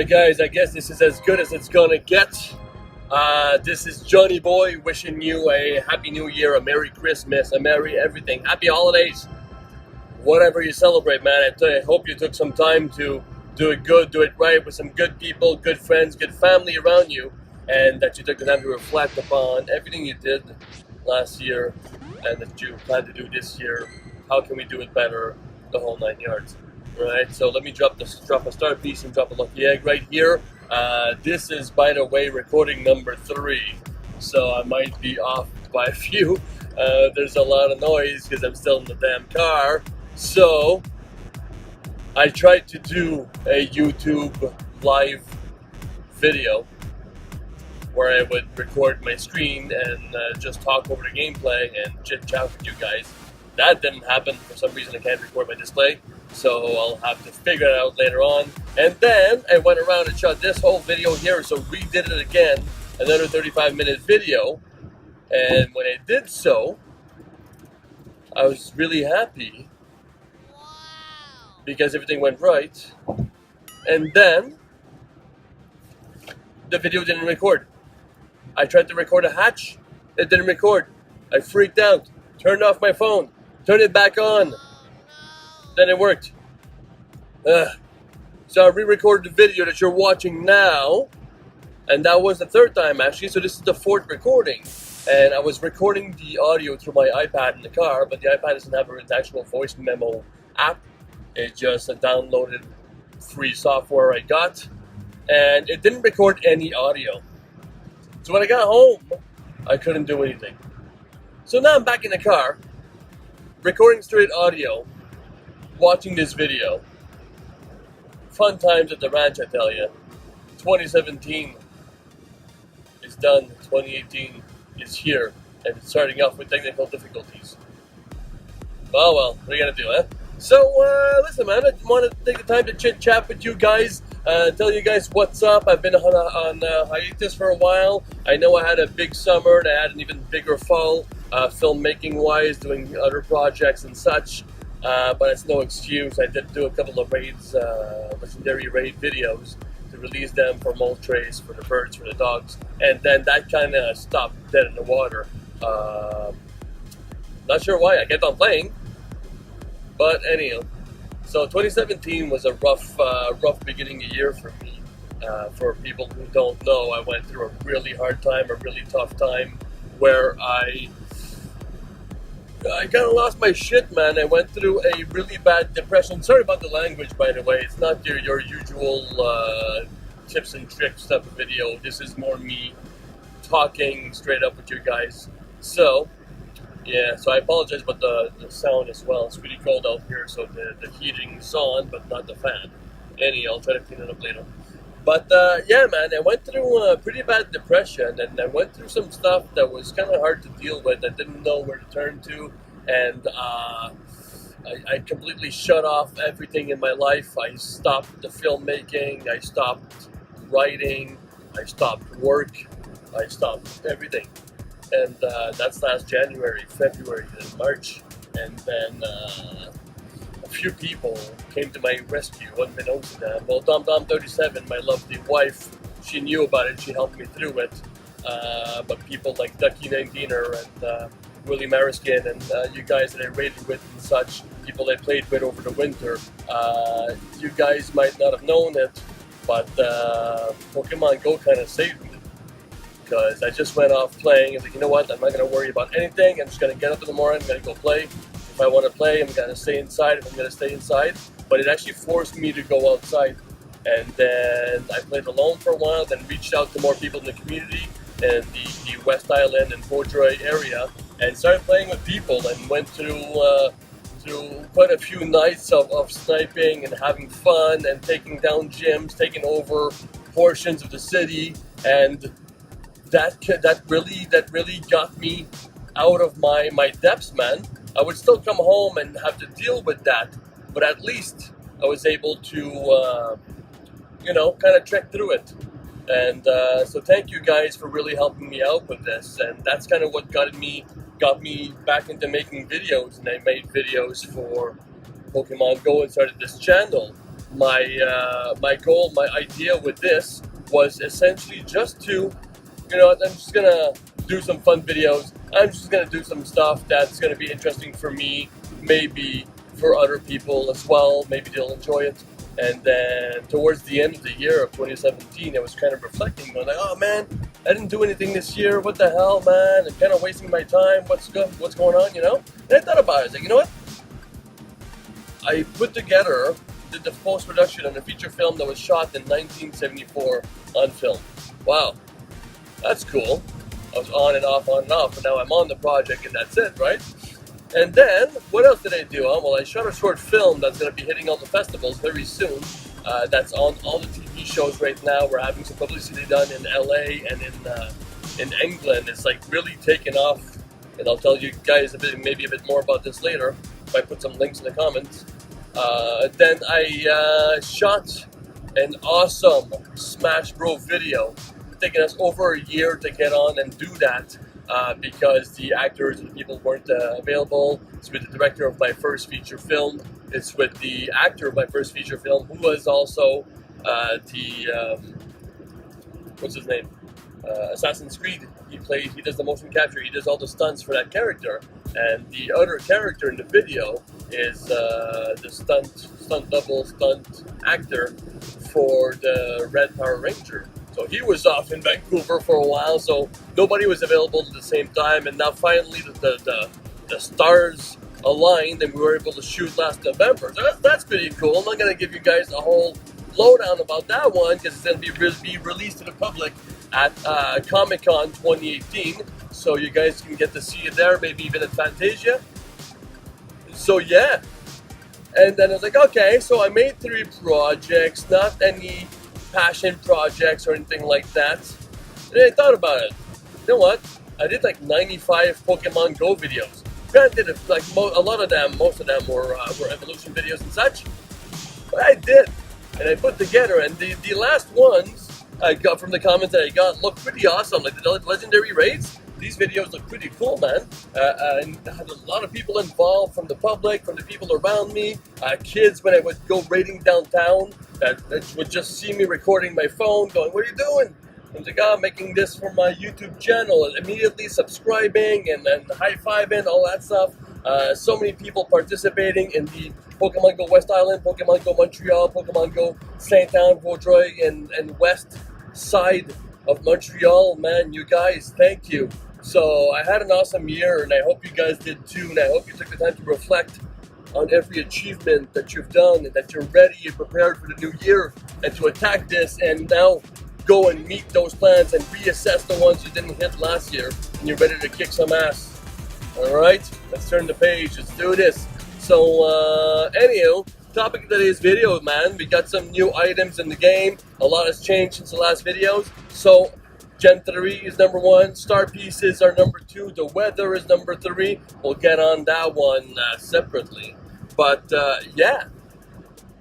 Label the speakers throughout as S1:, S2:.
S1: Alright guys, I guess this is as good as it's gonna get. This is Johnny Boy wishing you a Happy New Year, a Merry Christmas, a Merry everything, Happy Holidays, whatever you celebrate, man. I hope you took some time to do it good, do it right with some good people, good friends, good family around you, and that you took the time to reflect upon everything you did last year and that you plan to do this year. How can we do it better? The whole 9 yards. Right, so let me drop a star piece and drop a lucky egg right here. This is, by the way, recording number 3, so I might be off by a few. There's a lot of noise because I'm still in the damn car. So I tried to do a YouTube live video where I would record my screen and just talk over the gameplay and chit chat with you guys. That didn't happen. For some reason I can't record my display, so I'll have to figure it out later on. And then I went around and shot this whole video here, so redid it again, another 35-minute video. And when I did so, I was really happy because everything went right. And then the video didn't record. I tried to record a hatch, it didn't record. I freaked out, turned off my phone, turned it back on. Then it worked. So I re-recorded the video that you're watching now, and that was the 3rd time actually, so this is the 4th recording. And I was recording the audio through my iPad in the car, but the iPad doesn't have an actual voice memo app. It's just a downloaded free software I got, and it didn't record any audio. So when I got home, I couldn't do anything. So now I'm back in the car, recording straight audio, watching this video. Fun times at the ranch, I tell you. 2017 is done. 2018 is here, and it's starting off with technical difficulties. Oh well, what are you gonna do, huh? So, listen, man, I want to take the time to chit chat with you guys, tell you guys what's up. I've been on hiatus for a while. I know I had a big summer, and I had an even bigger fall, filmmaking-wise, doing other projects and such. But it's no excuse. I did do a couple of raids, legendary raid videos, to release them for mole trays, for the birds, for the dogs, and then that kind of stopped dead in the water. Not sure why. I kept on playing, but anyhow. So 2017 was a rough beginning of year for me. For people who don't know, I went through a really hard time, a really tough time, where I kind of lost my shit, man. I went through a really bad depression. Sorry about the language, by the way. It's not your usual tips and tricks type of video. This is more me talking straight up with you guys. So, yeah, so I apologize about the sound as well. It's really cold out here, so the heating's on, but not the fan. Anyhow, I'll try to clean it up later. But, yeah, man, I went through a pretty bad depression, and I went through some stuff that was kind of hard to deal with. I didn't know where to turn to, and I completely shut off everything in my life. I stopped the filmmaking, I stopped writing, I stopped work, I stopped everything. And that's last January, February, and March. And then a few people came to my rescue, unbeknownst to them. Well, Dom37, my lovely wife, she knew about it, she helped me through it. But people like Ducky19er and Willie Mariskin and you guys that I raided with and such, people I played with over the winter, you guys might not have known it, but Pokemon Go kind of saved me. Because I just went off playing. I was like, you know what, I'm not going to worry about anything. I'm just going to get up in the morning, I'm going to go play. If I want to play, I'm going to stay inside if I'm going to stay inside. But it actually forced me to go outside. And then I played alone for a while, then reached out to more people in the community in the West Island and Portray area, and started playing with people and went through quite a few nights of sniping and having fun and taking down gyms, taking over portions of the city, and that really got me out of my depths, man. I would still come home and have to deal with that, but at least I was able to, kind of trek through it. And so thank you guys for really helping me out with this. And that's kind of what got me back into making videos. And I made videos for Pokemon Go and started this channel. my goal, my idea with this was essentially just to, you know, I'm just gonna do some fun videos. I'm just gonna do some stuff that's gonna be interesting for me, maybe for other people as well. Maybe they'll enjoy it. And then towards the end of the year of 2017, I was kind of reflecting, going like, oh man, I didn't do anything this year. What the hell, man? I'm kind of wasting my time. What's going on, you know? And I thought about it. I was like, you know what? I did the post-production on a feature film that was shot in 1974 on film. Wow, that's cool. I was on and off, but now I'm on the project and that's it, right? And then, what else did I do? Well, I shot a short film that's going to be hitting all the festivals very soon. That's on all the TV shows right now. We're having some publicity done in LA and in England. It's like really taken off. And I'll tell you guys maybe a bit more about this later if I put some links in the comments. Then I shot an awesome Smash Bro video. It's taken us over a year to get on and do that. Because the actors and the people weren't available. It's with the director of my first feature film. It's with the actor of my first feature film, who was also what's his name? Assassin's Creed. He does the motion capture. He does all the stunts for that character. And the other character in the video is the stunt actor for the Red Power Ranger. So he was off in Vancouver for a while, so nobody was available at the same time. And now finally the stars aligned and we were able to shoot last November. So that's pretty cool. I'm not going to give you guys a whole lowdown about that one because it's going to be released to the public at Comic-Con 2018. So you guys can get to see it there, maybe even at Fantasia. So yeah. And then I was like, okay, so I made 3 projects, not any passion projects or anything like that. And I thought about it. You know what? I did like 95 Pokemon Go videos. Granted, like most of them were evolution videos and such. But I did, and I put together. And the last ones I got from the comments that I got looked pretty awesome. Like the legendary raids. These videos look pretty cool, man. And I had a lot of people involved from the public, from the people around me. Kids, when I would go raiding downtown, that would just see me recording my phone, going, what are you doing? I was like, I'm making this for my YouTube channel. And immediately subscribing and high-fiving, all that stuff. So many people participating in the Pokemon Go West Island, Pokemon Go Montreal, Pokemon Go Saint-Anne, Vaudreuil, and west side of Montreal. Man, you guys, thank you. So I had an awesome year, and I hope you guys did too, and I hope you took the time to reflect on every achievement that you've done, and that you're ready and prepared for the new year, and to attack this, and now go and meet those plans and reassess the ones you didn't hit last year, and you're ready to kick some ass. Alright, let's turn the page, let's do this. So, anywho, topic of today's video, man, we got some new items in the game. A lot has changed since the last videos. So, Gen 3 is number 1, Star Pieces are number 2, the weather is number 3. We'll get on that one separately. But, yeah,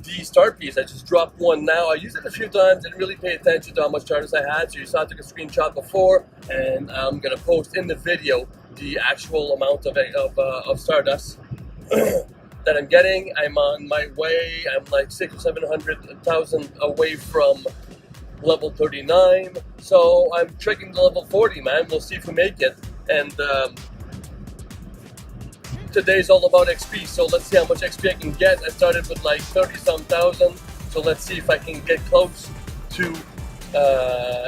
S1: the Star Piece, I just dropped one now. I used it a few times, didn't really pay attention to how much Stardust I had. So you saw I took a screenshot before, and I'm going to post in the video the actual amount of Stardust that I'm getting. I'm on my way. I'm like 600,000 or 700,000 away from level 39. So I'm trekking to level 40, man. We'll see if we make it. And today's all about XP. So let's see how much XP I can get. I started with like 30-some thousand. So let's see if I can get close to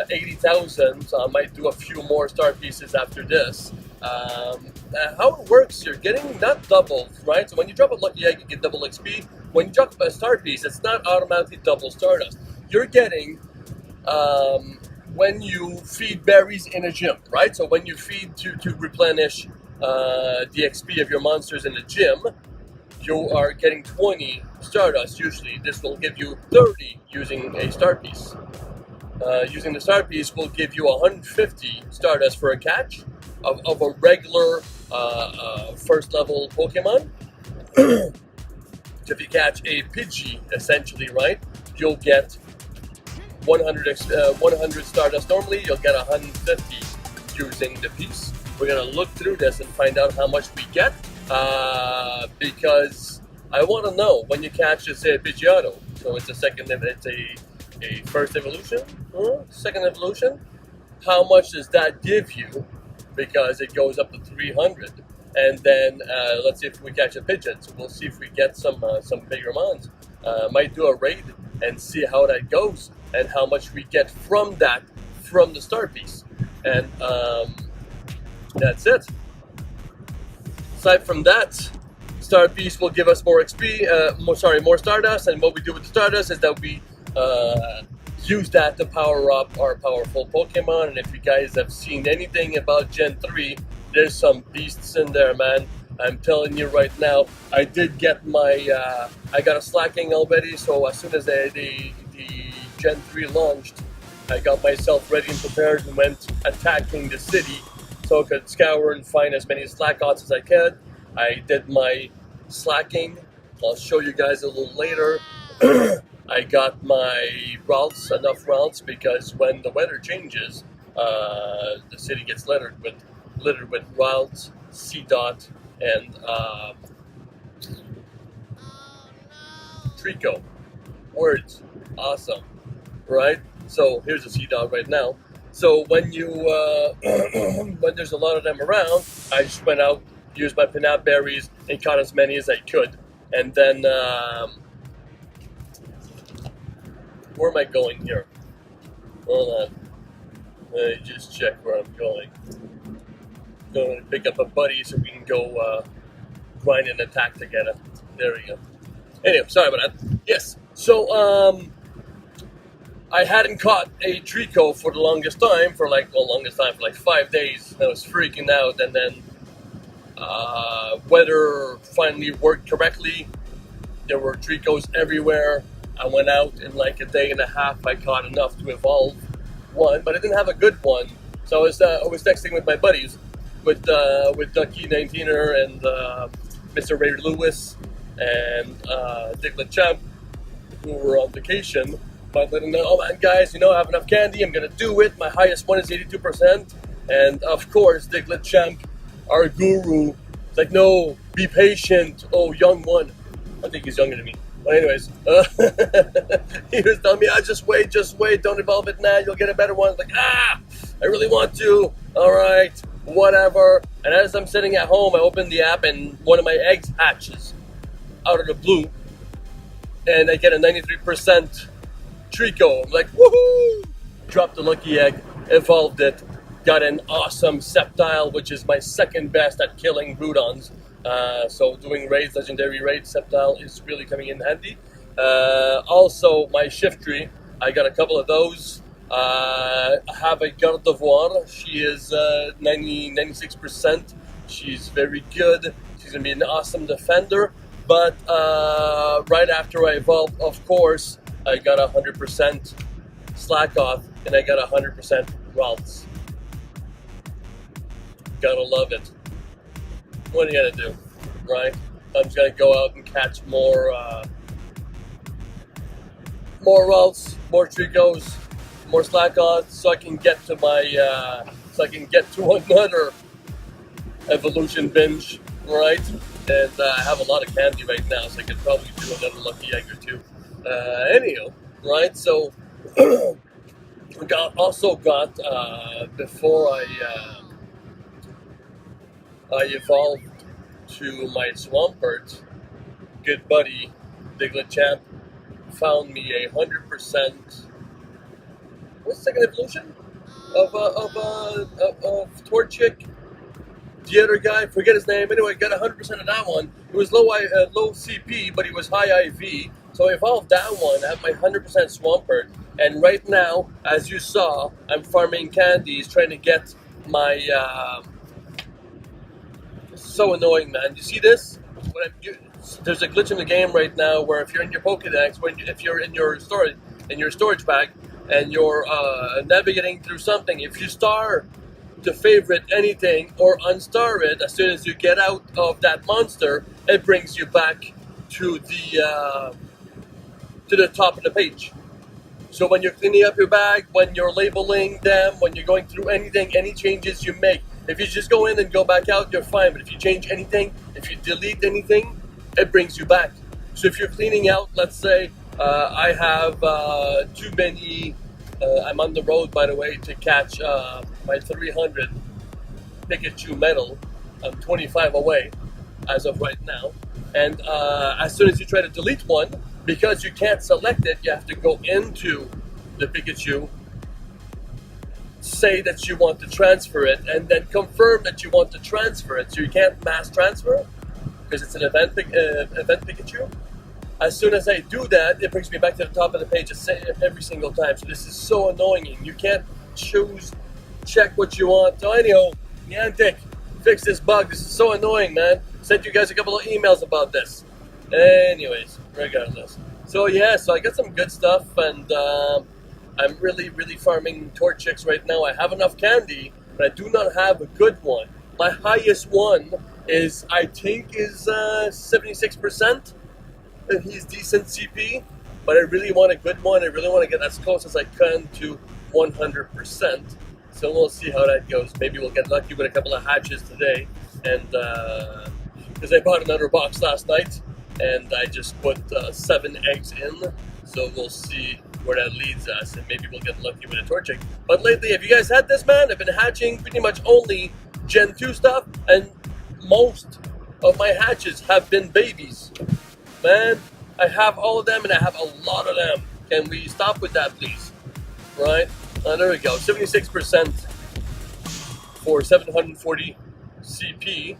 S1: 80,000. So I might do a few more star pieces after this. How it works, you're getting not double, right? So when you drop a lucky egg, you get double XP. When you drop a star piece, it's not automatically double Stardust. You're getting when you feed berries in a gym, right? So when you feed to replenish the XP of your monsters in the gym, you are getting 20 Stardust usually. This will give you 30 using a star piece. Using the star piece will give you 150 Stardust for a catch of a regular first level Pokemon. So if you catch a Pidgey, essentially, right, you'll get 100 Stardust normally. You'll get 150 using the piece. We're gonna look through this and find out how much we get, because I want to know when you catch, say, a Pidgeotto, So it's a second. It's a first evolution, second evolution. How much does that give you? Because it goes up to 300, and then let's see if we catch a pigeon. So we'll see if we get some bigger ones. Might do a raid and see how that goes and how much we get from that from the star piece, and that's it. Aside from that, star piece will give us more XP, more Stardust, and what we do with the Stardust is that we use that to power up our powerful Pokemon. And if you guys have seen anything about Gen 3, there's some beasts in there, man. I'm telling you right now, I did get my, I got a slacking already, so as soon as the Gen 3 launched, I got myself ready and prepared and went attacking the city so I could scour and find as many Slackots as I could. I did my slacking. I'll show you guys a little later. I got my routes, enough routes, because when the weather changes, the city gets littered with routes, C-Dot, and Trico. Words. Awesome. Right? So here's a C-Dot right now. So when you when there's a lot of them around, I just went out, used my Pinap berries, and caught as many as I could. And then where am I going here? Hold on. Let me just check where I'm going. Going to pick up a buddy so we can go grind and attack together. There we go. Anyway, sorry about that. Yes. So I hadn't caught a Trico for the longest time, for like 5 days. I was freaking out, and then weather finally worked correctly. There were Tricos everywhere. I went out in like a day and a half. I caught enough to evolve one, but I didn't have a good one. So I was texting with my buddies, with Ducky 19er and Mr. Ray Lewis and Diglett Champ, who were on vacation. But letting them know, oh man, guys, I have enough candy. I'm gonna do it. My highest one is 82%, and of course, Diglett Champ, our guru, is like, no, be patient. Oh, young one. I think he's younger than me. But anyways, he was telling me, just wait, don't evolve it now, you'll get a better one. I was like, I really want to. All right, whatever. And as I'm sitting at home, I open the app and one of my eggs hatches out of the blue, and I get a 93% Trico. I'm like, woohoo! Dropped the lucky egg, evolved it, got an awesome Sceptile, which is my second best at killing Groudons. So doing raids, legendary raids, Sceptile is really coming in handy. Also, my Shiftry, I got a couple of those. I have a Gardevoir. She is 96%. She's very good. She's going to be an awesome defender. But right after I evolved, of course, I got 100% Slack Off, and I got 100% Ralts. Gotta love it. What are you gonna do, right? I'm just gonna go out and catch more Ralts, more Tricos, more Slack-Ons, so I can get to my another evolution binge, right? And I have a lot of candy right now, so I could probably do another lucky egg or two. Anyhow, right? So also got before I evolved to my Swampert, good buddy Diglett Champ found me 100%. What's the second evolution of Torchic? The other guy, forget his name. Anyway, got 100% of that one. It was low CP, but he was high IV. So I evolved that one. I have my 100% Swampert. And right now, as you saw, I'm farming candies, trying to get my. So annoying, man. You see this? There's a glitch in the game right now where if you're in your Pokédex, if you're in your storage bag, and you're navigating through something, if you star to favorite anything or unstar it, as soon as you get out of that monster, it brings you back to the top of the page. So when you're cleaning up your bag, when you're labeling them, when you're going through anything, any changes you make, if you just go in and go back out, you're fine. But if you change anything, if you delete anything, it brings you back. So if you're cleaning out, let's say, I have too many. I'm on the road, by the way, to catch my 300 Pikachu medal. I'm 25 away as of right now. And as soon as you try to delete one, because you can't select it, you have to go into the Pikachu, say that you want to transfer it, and then confirm that you want to transfer it. So you can't mass transfer because it's an event Pikachu. As soon as I do that, it brings me back to the top of the page every single time. So this is so annoying. You can't check what you want. So anyhow, Niantic, fix this bug. This is so annoying, man. Sent you guys a couple of emails about this. Anyways, regardless. So yeah, so I got some good stuff, and I'm really farming Torchics right now. I have enough candy, but I do not have a good one. My highest one is, I think, is 76%. And he's decent CP, but I really want a good one. I really want to get as close as I can to 100%. So we'll see how that goes. Maybe we'll get lucky with a couple of hatches today. And because I bought another box last night, and I just put 7 eggs in. So we'll see where that leads us, and maybe we'll get lucky with a Torchic. But lately, have you guys had this, man? I've been hatching pretty much only Gen 2 stuff, and most of my hatches have been babies. Man, I have all of them, and I have a lot of them. Can we stop with that, please? Right? There we go. 76% for 740 CP.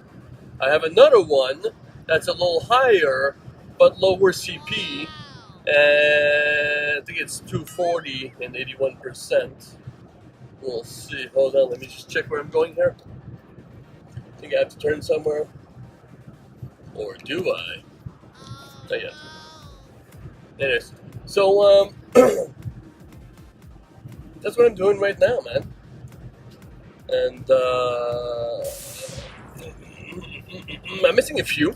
S1: I have another one that's a little higher, but lower CP. And I think it's 240 and 81%. We'll see. Hold on, let me just check where I'm going here. I think I have to turn somewhere. Or do I? Not yet. Anyways, so that's what I'm doing right now, man. And I'm missing a few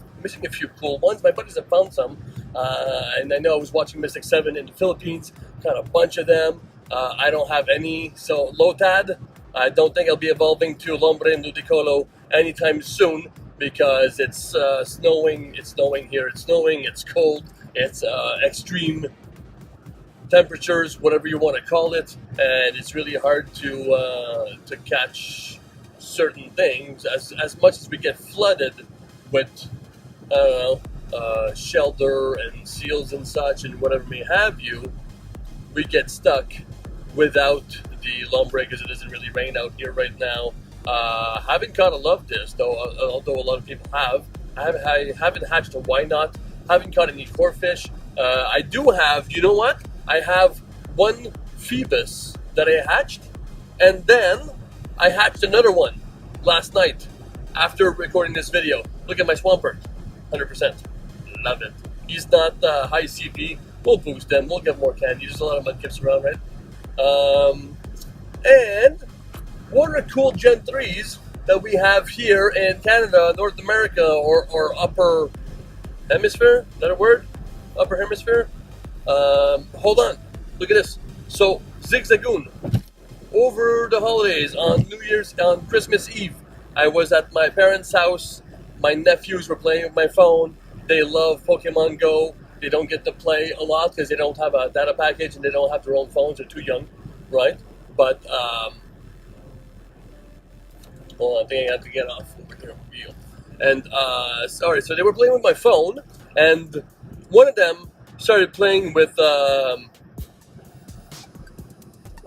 S1: cool ones. My buddies have found some, and I know I was watching Mystic 7 in the Philippines. Got a bunch of them. I don't have any. So Lotad, I don't think I'll be evolving to Lombre and Ludicolo anytime soon, because it's snowing. It's snowing here. It's snowing. It's cold. It's extreme temperatures, whatever you want to call it, and it's really hard to catch certain things. As much as we get flooded with shelter and seals and such and whatever may have you, we get stuck without the Lombre because it doesn't really rain out here right now. Haven't caught a love disc though, although a lot of people have. I haven't hatched a why not. Haven't caught any core fish. I do have, you know what? I have one Phoebus that I hatched, and then I hatched another one last night after recording this video. Look at my Swampert, 100%. Love it. He's not high CP. We'll boost them. We'll get more candy. There's a lot of mudkips around, right? And what are cool Gen 3s that we have here in Canada, North America, or Upper Hemisphere? Is that a word? Upper Hemisphere? Hold on. Look at this. So, Zigzagoon. Over the holidays, on Christmas Eve, I was at my parents' house. My nephews were playing with my phone. They love Pokemon Go. They don't get to play a lot because they don't have a data package and they don't have their own phones. They're too young, right? But, hold on, I think I have to get off over here. And, sorry, so they were playing with my phone, and one of them started playing with, what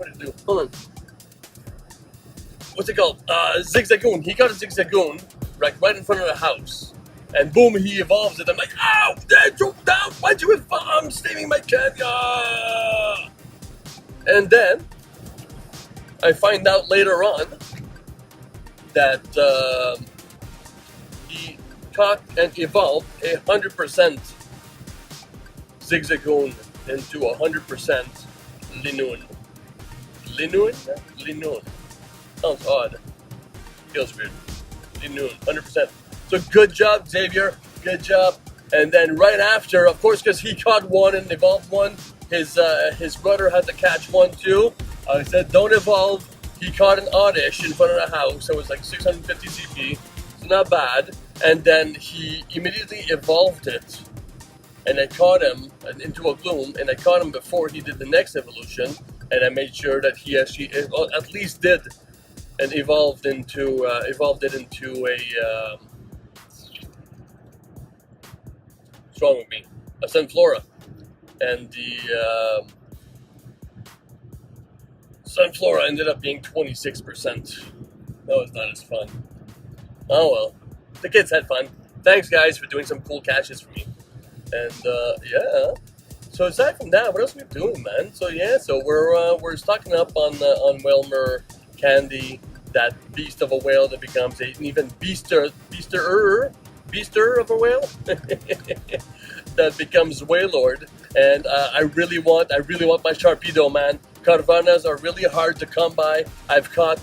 S1: did it do? Hold on. What's it called? Zigzagoon. He got a Zigzagoon right in front of the house. And boom, he evolves it. I'm like, ow, Dad, jump down. Why'd you evolve? I'm saving my cat. And then I find out later on that he caught and evolved 100% Zigzagoon into 100% Linoon. Linoon. Sounds odd. Feels weird. Linoon, 100%. So good job, Xavier. Good job. And then right after, of course, because he caught one and evolved one, his brother had to catch one too. I said, don't evolve. He caught an Oddish in front of the house. So it was like 650 CP. It's not bad. And then he immediately evolved it and I caught him into a bloom, and I caught him before he did the next evolution, and I made sure that he actually at least did and evolved it into a what's wrong with me? A Sunflora, and the Sunflora ended up being 26%. That was not as fun. Oh well, the kids had fun. Thanks guys for doing some cool catches for me. And yeah. So aside from that, what else are we doing, man? So yeah, so we're stocking up on Whalmer candy, that beast of a whale that becomes an even beaster of a whale that becomes Whalelord. And I really want my Sharpedo, man. Carvanas are really hard to come by. I've caught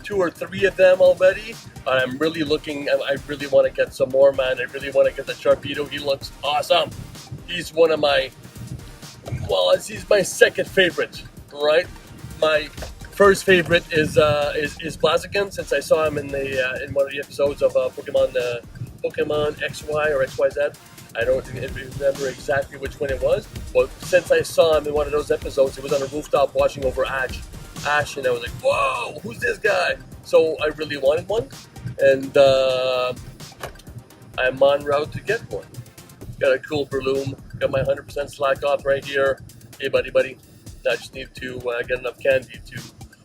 S1: 2 or 3 of them already. I'm really looking. I really want to get some more, man. I really want to get the Sharpedo. He looks awesome. He's one of my, well, he's my second favorite, right? My first favorite is Blaziken, since I saw him in in one of the episodes of Pokemon XY or XYZ. I don't remember exactly which one it was, but since I saw him in one of those episodes, he was on a rooftop watching over Ash, and I was like, whoa, who's this guy? So I really wanted one, and I'm on route to get one. Got a cool Breloom, got my 100% slack off right here. Hey buddy, I just need to get enough candy to,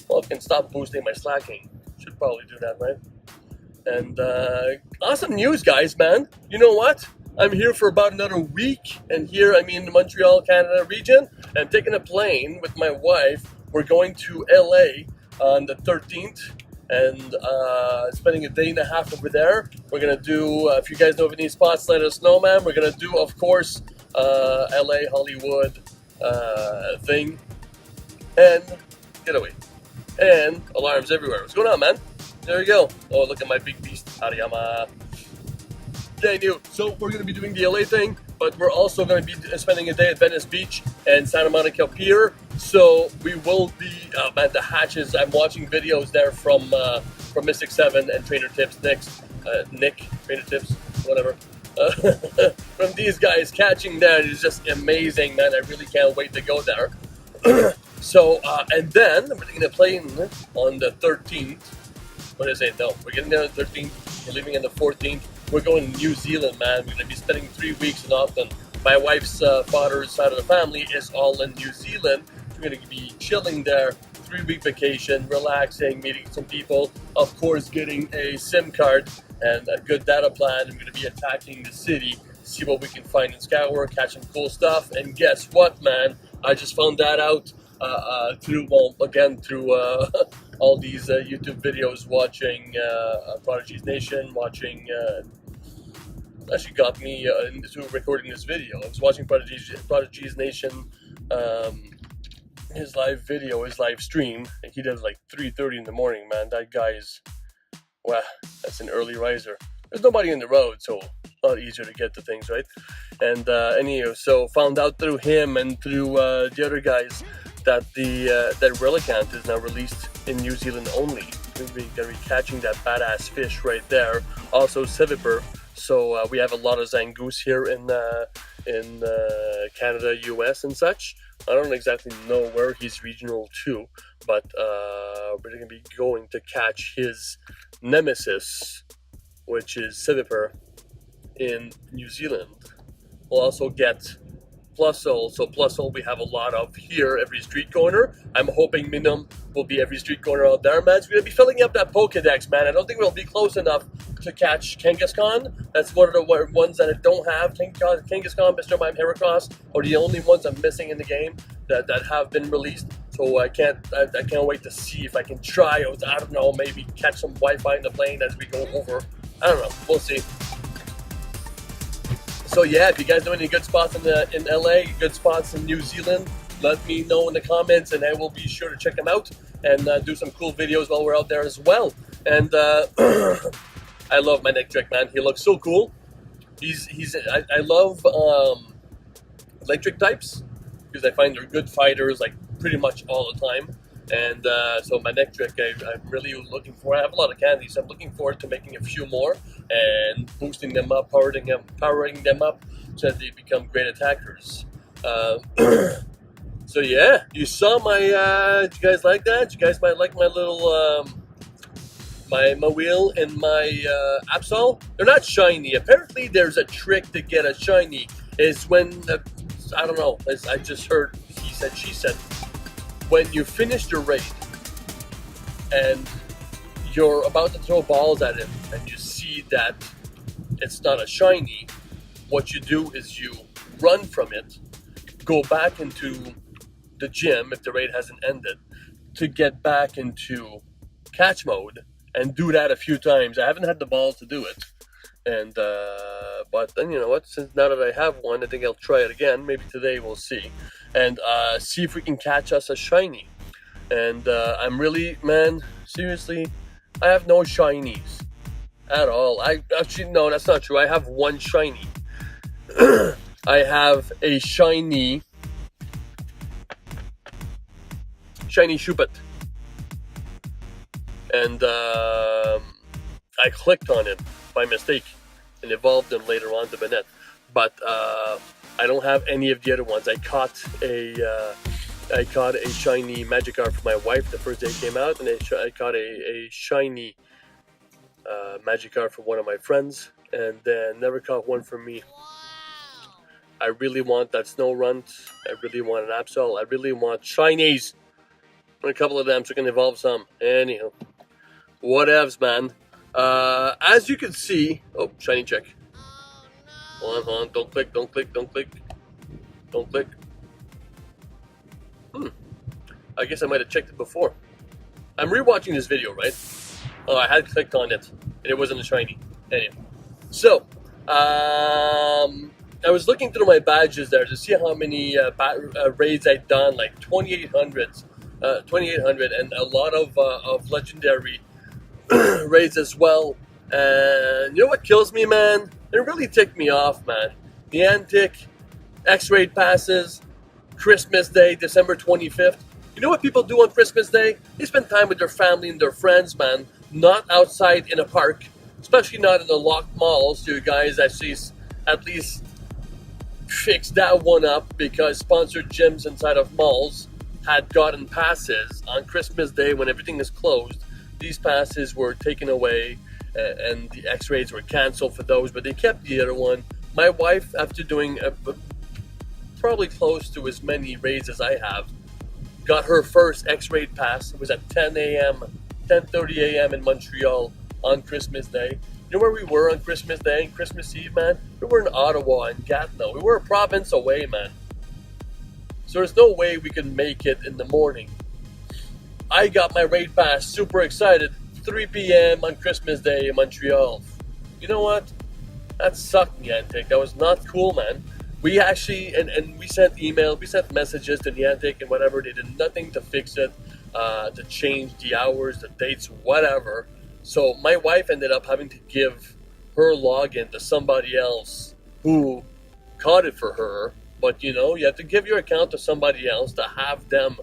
S1: well, I can stop boosting my slacking. Should probably do that, right? And awesome news, guys, man. You know what? I'm here for about another week, and here, I mean the Montreal, Canada region. I'm taking a plane with my wife. We're going to LA on the 13th, and spending a day and a half over there. We're gonna do, if you guys know of any spots, let us know, man. We're gonna do, of course, LA, Hollywood thing, and getaway, and alarms everywhere. What's going on, man? There you go. Oh, look at my big beast, Hariyama. Yeah, I knew. So we're going to be doing the LA thing, but we're also going to be spending a day at Venice Beach and Santa Monica Pier. So we will be, man, the hatches. I'm watching videos there from Mystic 7 and Trainer Tips, Nick, Trainer Tips, whatever. From these guys catching that is just amazing, man. I really can't wait to go there. So, and then we're going to play on the 13th. What did I say? No, we're getting there on the 13th. We're leaving on the 14th. We're going to New Zealand, man. We're going to be spending 3 weeks in Auckland. My wife's father's side of the family is all in New Zealand. We're going to be chilling there, 3-week vacation, relaxing, meeting some people. Of course, getting a SIM card and a good data plan. I'm going to be attacking the city, see what we can find in Scour, catch some cool stuff. And guess what, man? I just found that out through all these YouTube videos, watching Prodigy's Nation, watching... actually got me into recording this video. I was watching Prodigy's Nation, his live stream. He does like 3:30 in the morning, man. That guy is, wow, that's an early riser. There's nobody in the road, so it's a lot easier to get to things, right? And anyway, so found out through him and through the other guys that that Relicanth is now released in New Zealand only. We're gonna be catching that badass fish right there. Also Civiper. So we have a lot of Zangoose here in Canada, US, and such. I don't exactly know where he's regional to, but we're going to be going to catch his nemesis, which is Civiper, in New Zealand. We'll also get Plusle. So Plusle we have a lot of here, every street corner. I'm hoping Minum will be every street corner out there, man. So we're going to be filling up that Pokedex, man. I don't think we'll be close enough to catch Kangaskhan. That's one of the ones that I don't have. Kangaskhan, Mr. Mime, Heracross are the only ones I'm missing in the game that have been released. So I can't wait to see if I can try. I don't know, maybe catch some Wi-Fi in the plane as we go over. I don't know. We'll see. So yeah, if you guys know any good spots in LA, good spots in New Zealand, let me know in the comments, and I will be sure to check them out and do some cool videos while we're out there as well. And I love my Nectric, man. He looks so cool. I love electric types because I find they're good fighters, like pretty much all the time. And so my next trick, I'm really looking for. I have a lot of candies, so I'm looking forward to making a few more and boosting them up, powering them up, so that they become great attackers. Uh, so yeah, you saw my. Did you guys like that? You guys might like my little my wheel and my Absol. They're not shiny. Apparently, there's a trick to get a shiny. Is when I don't know. As I just heard, he said, she said, when you finish your raid and you're about to throw balls at him and you see that it's not a shiny, what you do is you run from it, go back into the gym if the raid hasn't ended, to get back into catch mode and do that a few times. I haven't had the balls to do it. And but then, you know what, since now that I have one, I think I'll try it again. Maybe today, we'll see. And see if we can catch us a shiny. And I'm really, man, seriously, I have no shinies at all. Actually, no, that's not true. I have one shiny. I have a shiny Shuppet. And I clicked on it by mistake and evolved them later on to Bennett. But I don't have any of the other ones. I caught a shiny Magikarp for my wife the first day it came out, and I caught a shiny Magikarp for one of my friends, and then never caught one for me. I really want that Snow Runt. I really want an Absol. I really want shinies. And a couple of them, so I can evolve some. Anyhow, whatevs, man. As you can see, oh, shiny check. Hold on, don't click. I guess I might have checked it before. I'm rewatching this video, right? Oh, I had clicked on it, and it wasn't a shiny. Anyway, so, I was looking through my badges there to see how many raids I'd done, like 2,800, and a lot of legendary raids as well. And you know what kills me, man? It really ticked me off, man. Niantic, X-raid passes, Christmas Day, December 25th. You know what people do on Christmas Day? They spend time with their family and their friends, man. Not outside in a park, especially not in the locked malls. You guys actually at least fix that one up, because sponsored gyms inside of malls had gotten passes on Christmas Day when everything is closed. These passes were taken away, and the X-rays were canceled for those, but they kept the other one. My wife, after doing probably close to as many raids as I have, got her first X-raid pass. It was at 10:30 a.m. in Montreal on Christmas Day. You know where we were on Christmas Day and Christmas Eve, man? We were in Ottawa and Gatineau. We were a province away, man. So there's no way we could make it in the morning. I got my raid pass, super excited, 3 p.m. on Christmas Day in Montreal. You know what? That sucked, Niantic. That was not cool, man. We actually, and we sent email, we sent messages to Niantic and whatever. They did nothing to fix it, to change the hours, the dates, whatever. So my wife ended up having to give her login to somebody else who caught it for her. But, you know, you have to give your account to somebody else to have them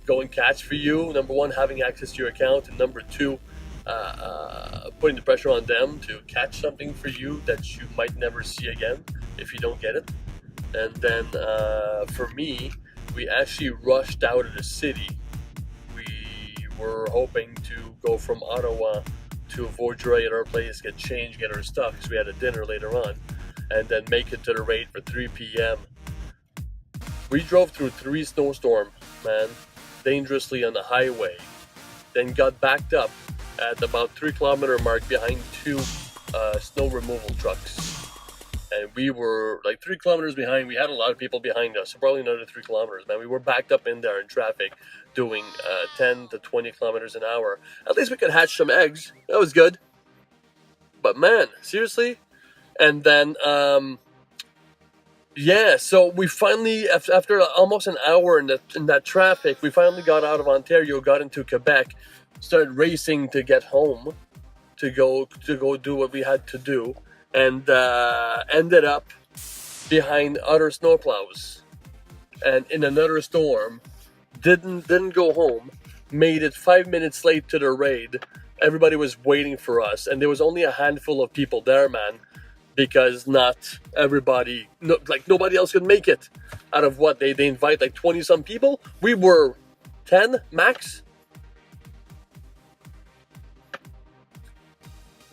S1: go and catch for you. Number one, having access to your account, and number two, putting the pressure on them to catch something for you that you might never see again if you don't get it. And then for me, we actually rushed out of the city. We were hoping to go from Ottawa to Vaudreuil at our place, get changed, get our stuff, because we had a dinner later on, and then make it to the raid for 3 p.m. We drove through 3 snowstorms, man, dangerously on the highway, then got backed up at about 3 kilometer mark behind 2 snow removal trucks. And we were like 3 kilometers behind. We had a lot of people behind us, so probably another 3 kilometers, man. We were backed up in there in traffic doing 10 to 20 kilometers an hour. At least we could hatch some eggs. That was good. But man, seriously? And then, yeah, so we finally, after almost an hour in that traffic, we finally got out of Ontario, got into Quebec, started racing to get home, to go do what we had to do, and ended up behind other snowplows and in another storm didn't go home, made it 5 minutes late to the raid. Everybody was waiting for us, and there was only a handful of people there, man, because not everybody, like nobody else could make it. Out of what they invite like 20 some people, we were 10 max.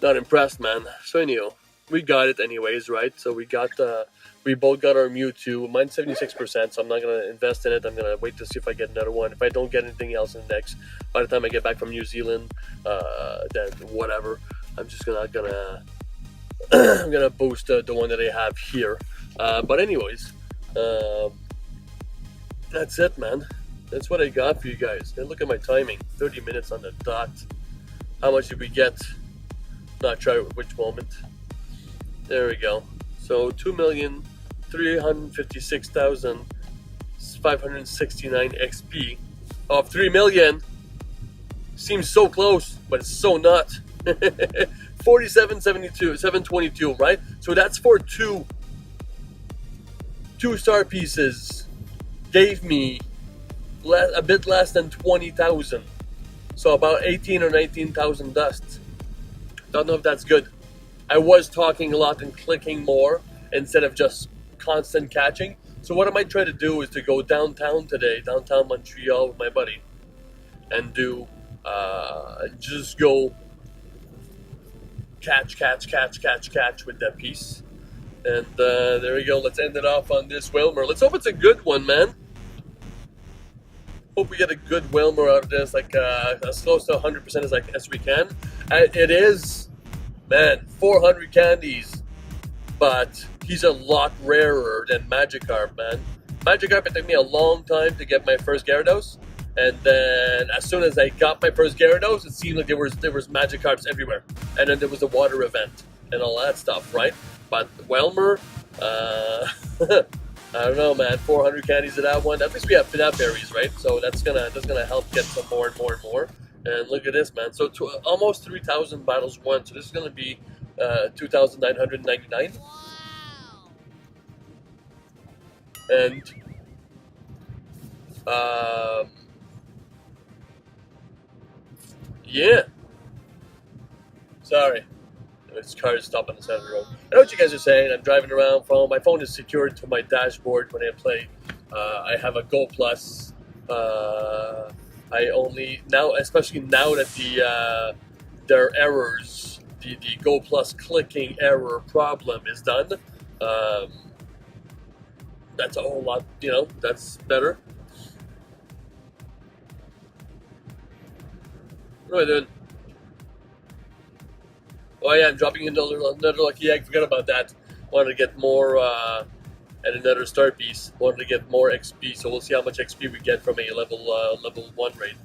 S1: Not impressed, man. So anyhow, we got it anyways, right? So we both got our Mewtwo. Mine's 76%, so I'm not gonna invest in it. I'm gonna wait to see if I get another one. If I don't get anything else in the next, by the time I get back from New Zealand, then whatever. I'm just gonna I'm gonna boost the one that I have here. But anyways, that's it, man. That's what I got for you guys. And look at my timing, 30 minutes on the dot. How much did we get? Not sure which moment. There we go. So 2,356,569 XP off 3 million. Seems so close, but it's so not. 722, right? So that's for two star pieces. Gave me a bit less than 20,000. So about 18 or 19,000 dust. Don't know if that's good. I was talking a lot and clicking more instead of just constant catching. So what I might try to do is to go downtown today, downtown Montreal with my buddy, and do just go catch with that piece. And there we go. Let's end it off on this Wilmer. Let's hope it's a good one, man. Hope we get a good Wilmer out of this, like as close to 100% as we can. It is, man, 400 candies, but he's a lot rarer than Magikarp, man. Magikarp, it took me a long time to get my first Gyarados, and then as soon as I got my first Gyarados, it seemed like there was Magikarps everywhere, and then there was a water event and all that stuff, right? But Wilmer, I don't know, man. 400 candies of that one. At least we have FNAF berries, right? So that's gonna help get some more and more and more. And look at this, man. So almost 3,000 battles won. So this is gonna be 2,999. And yeah. Sorry. This car is stopped on the side of the road. I know what you guys are saying. I'm driving around. My phone is secured to my dashboard when I play. I have a Go Plus. I only now, especially now that their errors, the Go Plus clicking error problem is done. That's a whole lot. That's better. What am I doing? Oh yeah, I'm dropping another lucky egg. Forgot about that. Wanted to get more and another star piece. Wanted to get more XP, so we'll see how much XP we get from a level 1 raid.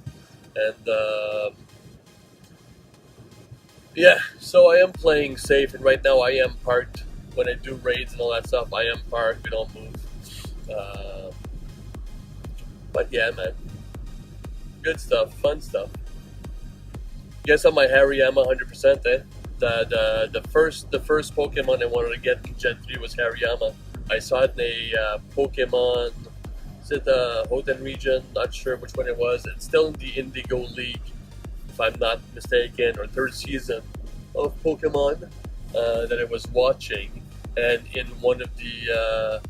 S1: And yeah, so I am playing safe, and right now I am parked. When I do raids and all that stuff, I am parked. We don't move. But yeah, man, good stuff, fun stuff. Guess on my Hariyama 100%, eh? The first Pokemon I wanted to get in Gen 3 was Hariyama. I saw it in a Pokemon, is it the Hoenn region? Not sure which one it was. It's still in the Indigo League, if I'm not mistaken, or third season of Pokemon that I was watching. And in one of the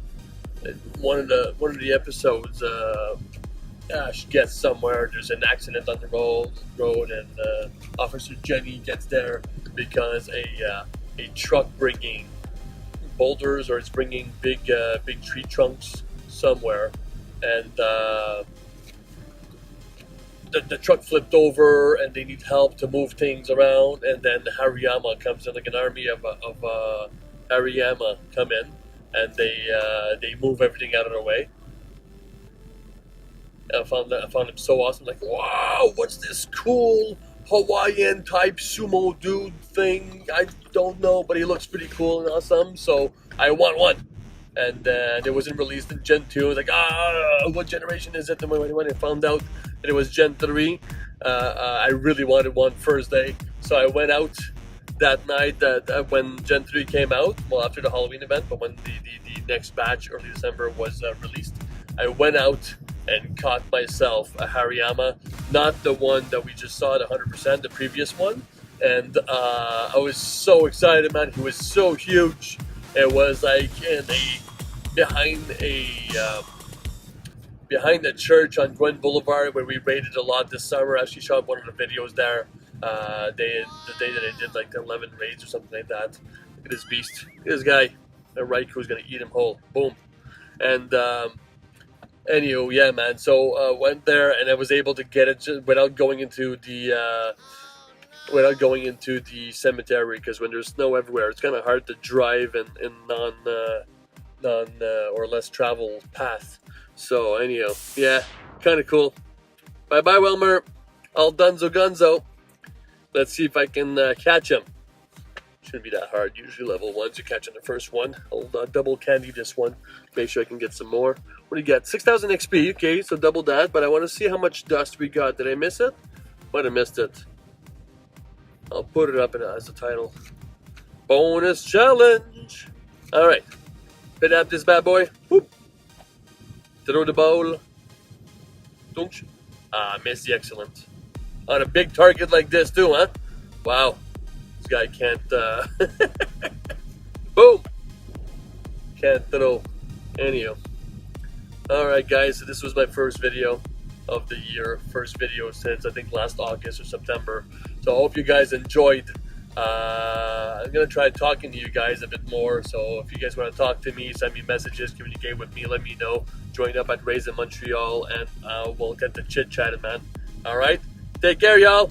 S1: episodes, Ash gets somewhere. There's an accident on the road, and Officer Jenny gets there because a truck bringing boulders, or it's bringing big tree trunks somewhere, and the truck flipped over, and they need help to move things around. And then Hariyama comes in, like an army of Hariyama come in, and they move everything out of their way. I found him so awesome. Like, wow, what's this cool Hawaiian type sumo dude thing? I don't know, but he looks pretty cool and awesome. So I want one. And it wasn't released in Gen 2. I was like, what generation is it? And when I found out that it was Gen 3, I really wanted one first day. So I went out that night when Gen 3 came out, well, after the Halloween event, but when the next batch, early December, was released, I went out and caught myself a Hariyama, not the one that we just saw at 100%, the previous one. And I was so excited, man. He was so huge. It was like behind the church on Gwen Boulevard where we raided a lot this summer. I actually shot one of the videos there. The day that I did like 11 raids or something like that. Look at this beast. Look at this guy. The Raiku's gonna eat him whole. Boom. And anywho, yeah, man. So went there and I was able to get it just without going into the cemetery, because when there's snow everywhere, it's kind of hard to drive in non or less traveled path. So anyhow, yeah, kind of cool. Bye bye, Wilmer. All dunzo gunzo. Let's see if I can catch him. Shouldn't be that hard. Usually level 1s, you're catching the first one. I'll double candy this one. Make sure I can get some more. What do you get? 6,000 XP. Okay, so double that. But I want to see how much dust we got. Did I miss it? Might have missed it. I'll put it up as a title. Bonus challenge. All right. Hit up this bad boy. Whoop. Throw the ball. Don't. Missed the excellent. On a big target like this too, huh? Wow. This guy can't, boom! Can't throw. Anyhow. Alright guys, so this was my first video of the year. First video since I think last August or September. So I hope you guys enjoyed. I'm going to try talking to you guys a bit more. So if you guys want to talk to me, send me messages, communicate with me, let me know. Join up at Raise in Montreal and we'll get to chit-chatting, man. Alright? Take care, y'all.